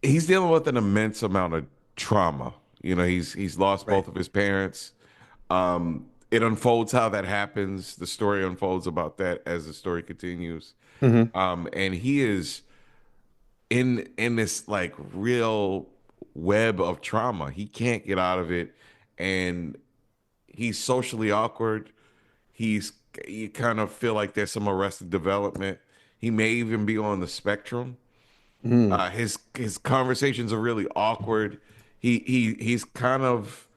he's dealing with an immense amount of trauma. He's lost Right. both of his parents. It unfolds how that happens. The story unfolds about that as the story continues. Hmm. And he is in this like real web of trauma. He can't get out of it, and he's socially awkward. He's You kind of feel like there's some arrested development. He may even be on the spectrum. Mm. His conversations are really awkward. He's kind of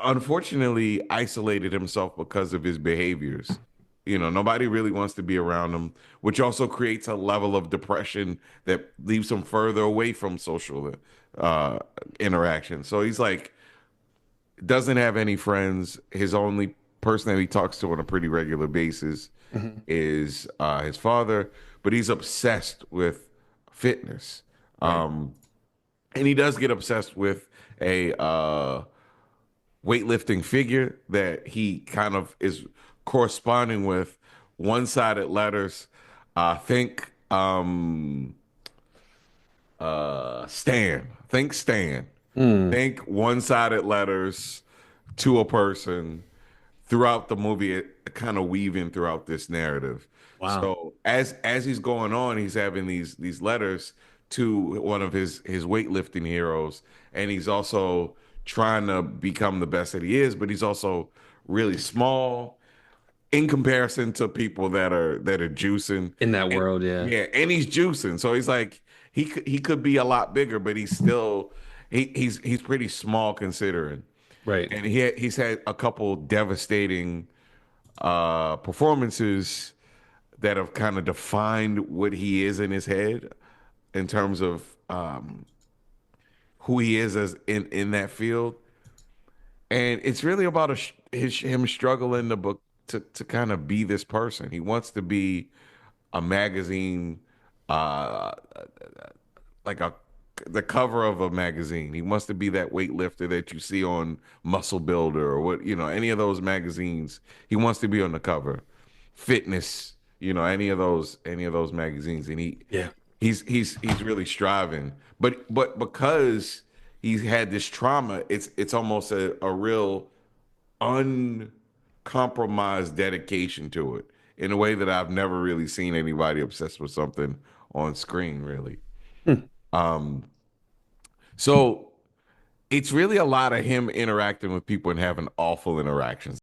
unfortunately isolated himself because of his behaviors. Nobody really wants to be around him, which also creates a level of depression that leaves him further away from social uh, interaction. So he's like doesn't have any friends. His only person that he talks to on a pretty regular basis Hmm. is his father, but he's obsessed with fitness. Right. Um, and he does get obsessed with a weightlifting figure that he kind of is corresponding with one-sided letters. Think Stan. Think Stan. Mm. Think one-sided letters to a person throughout the movie, it kind of weaving throughout this narrative. Wow. So as he's going on, he's having these letters to one of his weightlifting heroes, and he's also trying to become the best that he is, but he's also really small in comparison to people that are juicing. In that And world, yeah. yeah, and he's juicing. So he's like he could be a lot bigger, but he's pretty small considering. Right. And he's had a couple devastating performances that have kind of defined what he is in his head in terms of who he is as in that field. And it's really about him struggling to kind of be this person. He wants to be a magazine, uh, like the cover of a magazine. He wants to be that weightlifter that you see on Muscle Builder or any of those magazines. He wants to be on the cover. Fitness, any of those magazines, and Yeah. he's really striving. But because he's had this trauma, it's almost a real uncompromised dedication to it in a way that I've never really seen anybody obsessed with something on screen, really. Hmm. So it's really a lot of him interacting with people and having awful interactions.